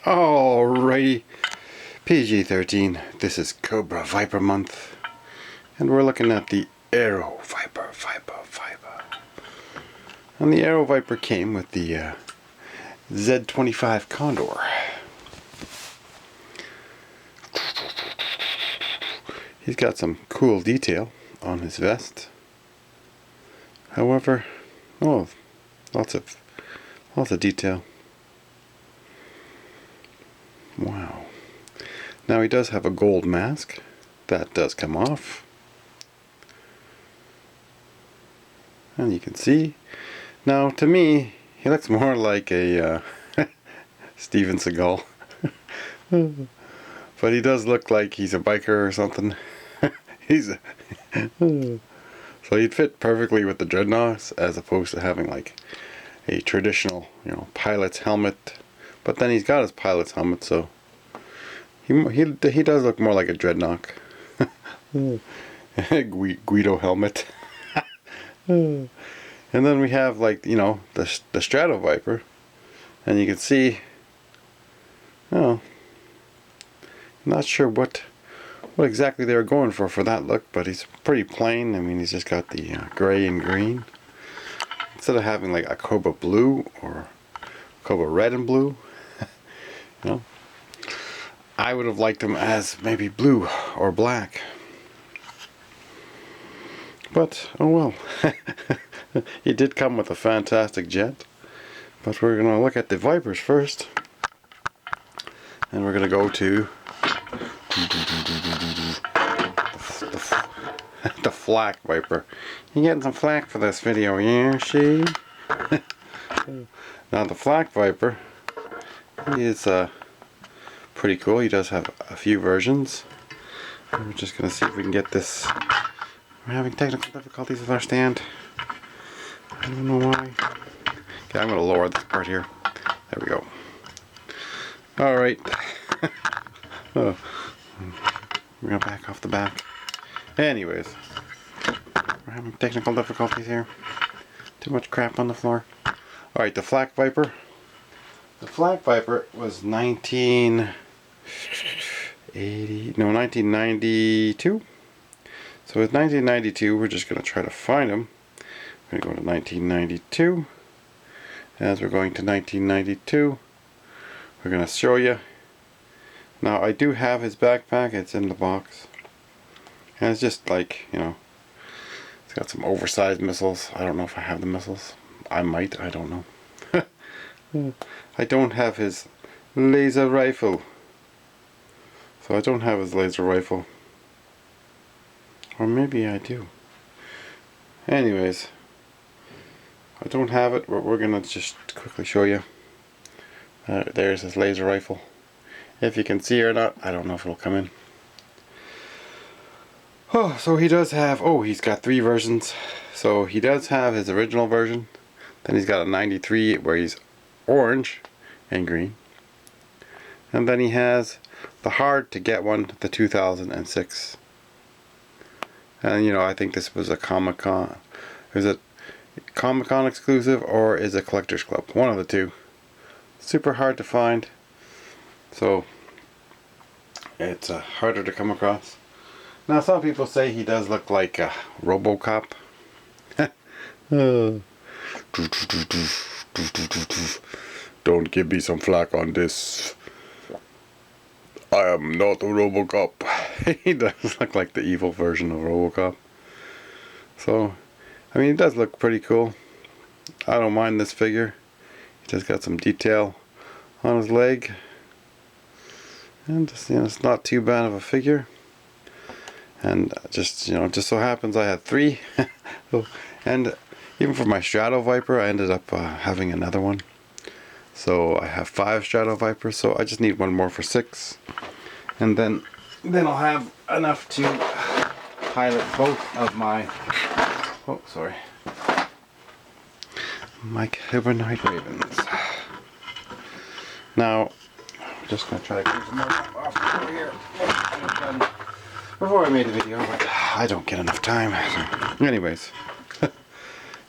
Alrighty, PG-13, this is Cobra Viper month, and we're looking at the Aero-Viper, and the Aero-Viper came with the Z25 Condor. He's got some cool detail on his vest. However, lots of detail. Wow. Now he does have a gold mask. That does come off. And you can see. Now to me, he looks more like a Steven Seagal. But he does look like he's a biker or something. So he'd fit perfectly with the dreadnoughts as opposed to having like a traditional, pilot's helmet. But then he's got his pilot's helmet, so he does look more like a dreadnought. Guido helmet. And then we have the Strato-Viper, and you can see, I'm not sure what exactly they were going for that look, but he's pretty plain. I mean, he's just got the gray and green instead of having like a Cobra blue or Cobra red and blue. I would have liked him as maybe blue or black, but oh well. He did come with a fantastic jet, but we're gonna look at the Vipers first, and we're gonna go to the Flak-Viper. You're getting some flack for this video, yeah, she? Now the Flak-Viper, he is pretty cool. He does have a few versions. We're just going to see if we can get this. We're having technical difficulties with our stand. I don't know why. Okay, I'm going to lower this part here. There we go. Alright. Oh. We're going to back off the back. Anyways. We're having technical difficulties here. Too much crap on the floor. Alright, the Flak-Viper. The Flak-Viper was 1992. So with 1992, we're just going to try to find him. We're going to go to 1992. As we're going to 1992, we're going to show you. Now I do have his backpack. It's in the box. And it's just like, it's got some oversized missiles. I don't know if I have the missiles. I might. I don't know. I don't have his laser rifle. So I don't have his laser rifle. Or maybe I do. Anyways, I don't have it, but we're going to just quickly show you. There's his laser rifle. If you can see or not, I don't know if it'll come in. Oh, so he does have, he's got 3 versions. So he does have his original version. Then he's got a 93 where he's orange and green. And then he has the hard to get one, the 2006. And I think this was a Comic-Con. Is it Comic-Con exclusive or is it Collector's Club? One of the two. Super hard to find. So it's harder to come across. Now some people say he does look like a RoboCop. Don't give me some flack on this. I am not a RoboCop. He does look like the evil version of RoboCop. So, I mean, it does look pretty cool. I don't mind this figure. He just got some detail on his leg. And just, it's not too bad of a figure. And just so happens I had 3. And even for my Strato-Viper, I ended up having another one. So I have 5 Strato-Vipers, so I just need one more for 6. And then I'll have enough to pilot both of my, my Cobra Night Ravens. Now, I'm just going to try to get some more off over here. Before I made the video, but I don't get enough time. So, anyways,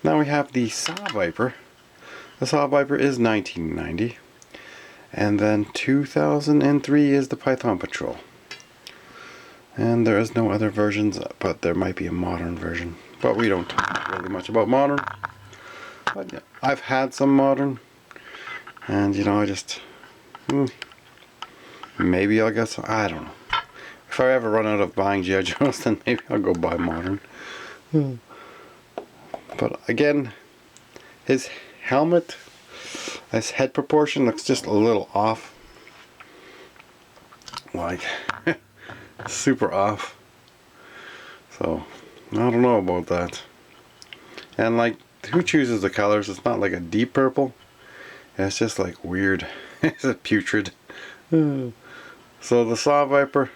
now we have the Saw-Viper. The Saw-Viper is 1990. And then 2003 is the Python Patrol. And there is no other versions, but there might be a modern version. But we don't talk really much about modern. But yeah, I've had some modern. And you know, I just... maybe I'll get some, I don't know. If I ever run out of buying G.I. Joes, then maybe I'll go buy modern. But again, his helmet, his head proportion looks just a little off. Like, super off. So, I don't know about that. And like, who chooses the colors? It's not like a deep purple. It's just like weird. It's a putrid. So the Saw-Viper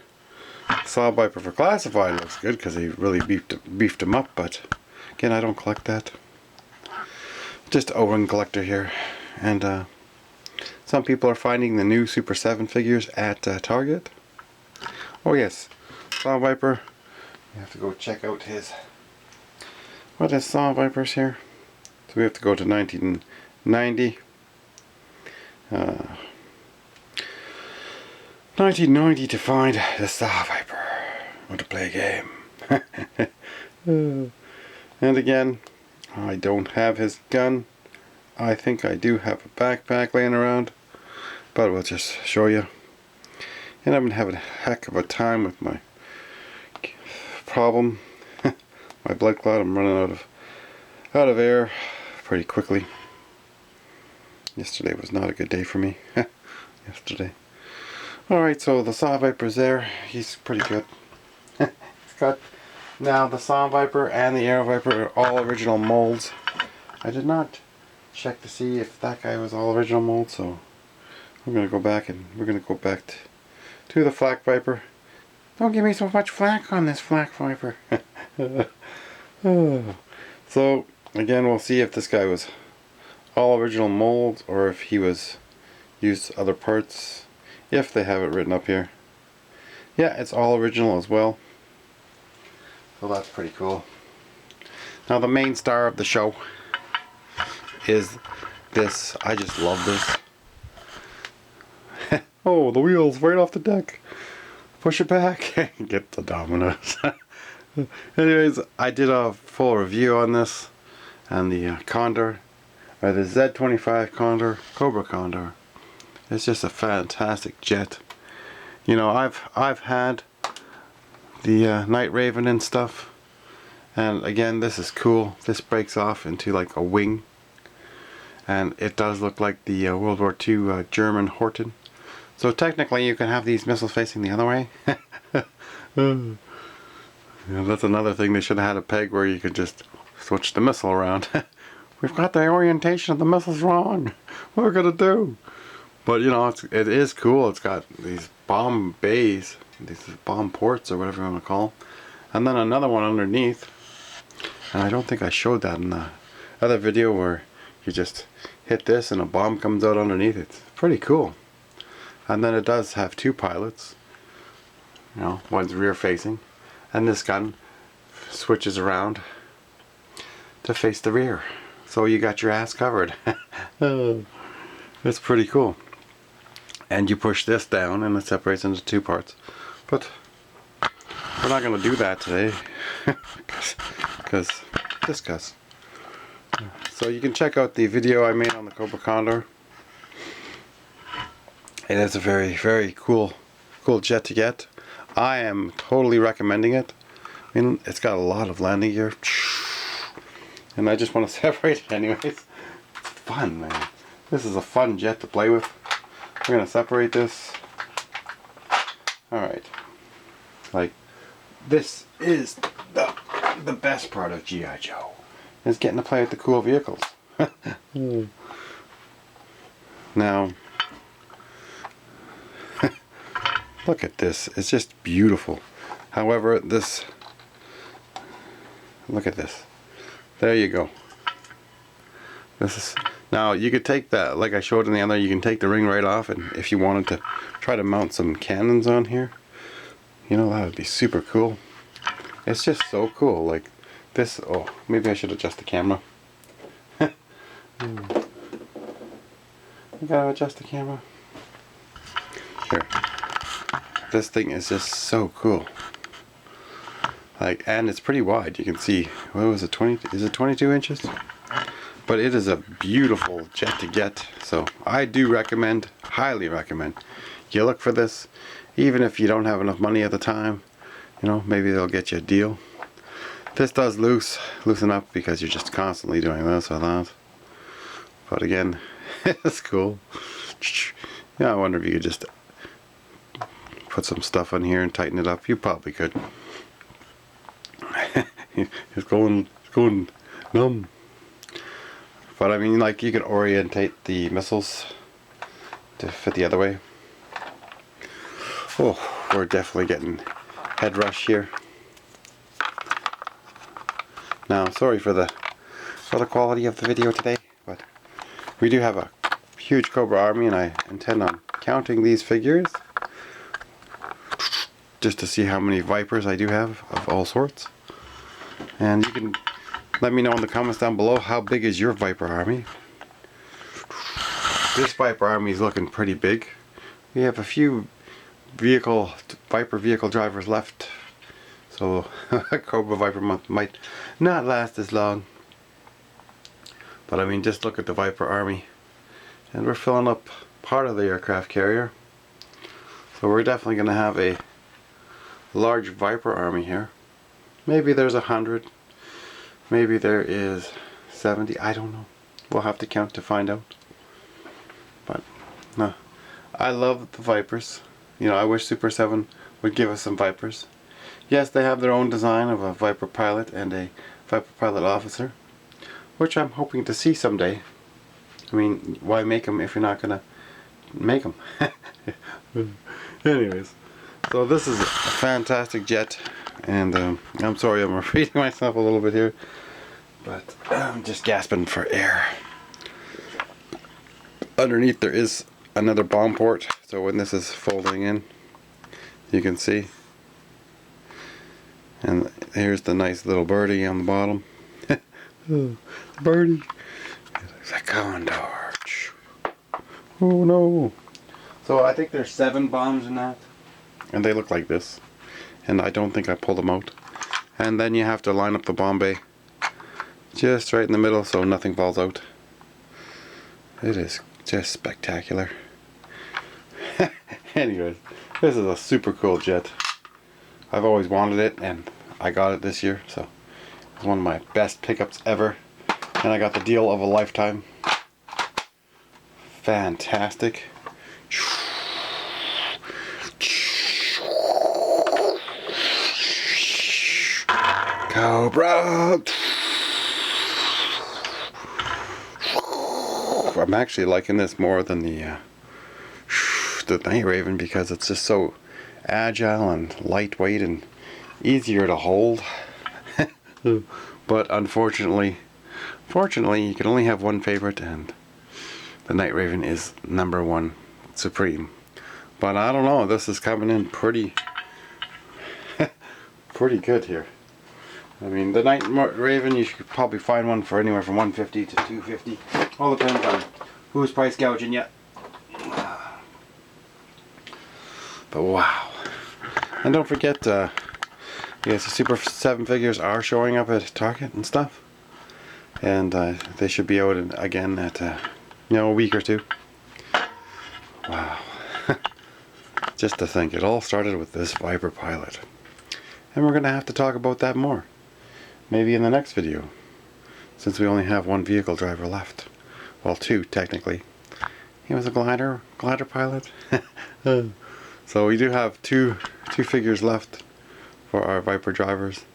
for classified looks good because he really beefed him up, but again, I don't collect that. Just Owen collector here. And some people are finding the new Super7 figures at Target. Oh yes, Saw-Viper. You have to go check out his... What is Saw-Viper's here? So we have to go to 1990. 1990 to find the Saw-Viper. I want to play a game. And again, I don't have his gun. I think I do have a backpack laying around, but we'll just show you. And I've been having a heck of a time with my problem. My blood clot. I'm running out of air pretty quickly. Yesterday was not a good day for me. Yesterday. Alright, so the Saw-Viper's there. He's pretty good. He's got now the Saw-Viper and the Aero-Viper are all original molds. I did not check to see if that guy was all original mold, so we're gonna go back to the Flak-Viper. Don't give me so much flack on this Flak-Viper. So again, we'll see if this guy was all original molds or if he was used other parts. If they have it written up here. Yeah, it's all original as well. So that's pretty cool. Now the main star of the show is this. I just love this. Oh, the wheels right off the deck. Push it back. Get the dominoes. Anyways, I did a full review on this. And the Condor, or the Z25 Condor, Cobra Condor. It's just a fantastic jet. You know, I've had the Night Raven and stuff, and again, this is cool. This breaks off into like a wing, and it does look like the World War II German Horten. So technically, you can have these missiles facing the other way. Yeah, that's another thing. They should have had a peg where you could just switch the missile around. We've got the orientation of the missiles wrong. What are we gonna do? But you know, it is cool. It's got these bomb bays, these bomb ports or whatever you want to call them. And then another one underneath. And I don't think I showed that in the other video where you just hit this and a bomb comes out underneath. It's pretty cool. And then it does have two pilots. You know, one's rear facing. And this gun switches around to face the rear. So you got your ass covered. It's pretty cool. And you push this down and it separates into two parts. But we're not going to do that today. Because discuss. So you can check out the video I made on the Cobra Condor. It is a very, very cool jet to get. I am totally recommending it. I mean, it's got a lot of landing gear. And I just want to separate it anyways. It's fun, man. This is a fun jet to play with. We're going to separate this. Alright. Like, this is the best part of G.I. Joe. Is getting to play with the cool vehicles. Now, look at this. It's just beautiful. However, this... Look at this. There you go. This is... Now, you could take that, like I showed in the other, you can take the ring right off, and if you wanted to try to mount some cannons on here, you know, that would be super cool. It's just so cool, like this. Oh, maybe I should adjust the camera. You gotta adjust the camera. Here. This thing is just so cool. Like, and it's pretty wide. You can see, what was it, 20? Is it 22 inches? But it is a beautiful jet to get. So I do recommend, highly recommend, you look for this. Even if you don't have enough money at the time, you know, maybe they'll get you a deal. This does loosen up because you're just constantly doing this or that. But again, it's cool. Yeah, I wonder if you could just put some stuff on here and tighten it up. You probably could. It's going numb. But I mean, like, you could orientate the missiles to fit the other way. Oh, we're definitely getting head rush here. Now, sorry for the quality of the video today, but we do have a huge Cobra army, and I intend on counting these figures just to see how many Vipers I do have of all sorts. And you can let me know in the comments down below, how big is your Viper army? This Viper army is looking pretty big. We have a few Viper vehicle drivers left, so Cobra Viper month might not last as long. But I mean, just look at the Viper army, and we're filling up part of the aircraft carrier. So we're definitely going to have a large Viper army here. Maybe there's 100. Maybe there is 70. I don't know. We'll have to count to find out. But no, I love the Vipers. You know, I wish Super7 would give us some Vipers. Yes, they have their own design of a Viper pilot and a Viper pilot officer, which I'm hoping to see someday. I mean, why make them if you're not gonna make them? Anyways, so this is a fantastic jet. And I'm sorry, I'm repeating myself a little bit here, but I'm just gasping for air. Underneath there is another bomb port, so when this is folding in, you can see. And here's the nice little birdie on the bottom. Oh, birdie. It's a Condor. Oh no. So I think there's 7 bombs in that, and they look like this. And I don't think I pulled them out. And then you have to line up the bomb bay just right in the middle so nothing falls out. It is just spectacular. Anyways, this is a super cool jet. I've always wanted it, and I got it this year, so it's one of my best pickups ever. And I got the deal of a lifetime. Fantastic. Cobra! I'm actually liking this more than the Night Raven, because it's just so agile and lightweight and easier to hold. But unfortunately, you can only have one favorite, and the Night Raven is #1 supreme. But I don't know, this is coming in pretty good here. I mean, the Night Raven, you should probably find one for anywhere from $150 to $250. All depends on who's price gouging you. But wow. And don't forget, yes, the Super7 figures are showing up at Target and stuff. And they should be out again at, a week or two. Wow. Just to think, it all started with this Viper pilot. And we're going to have to talk about that more. Maybe in the next video, since we only have one vehicle driver left. Well, 2 technically. He was a glider pilot. So we do have two figures left for our Viper drivers,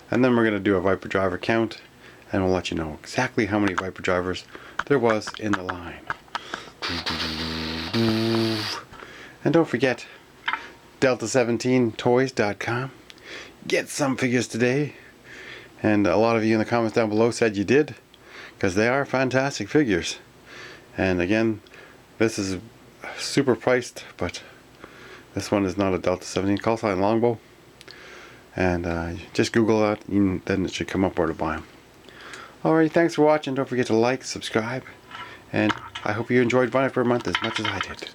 and then we're going to do a Viper driver count, and we'll let you know exactly how many Viper drivers there was in the line. And don't forget, Delta17toys.com. Get some figures today. And a lot of you in the comments down below said you did, because they are fantastic figures. And again, this is super priced, but this one is not a Delta 17 call sign longbow. And just Google that, and then it should come up where to buy them. Alright, thanks for watching. Don't forget to like, subscribe, and I hope you enjoyed Viper Month as much as I did.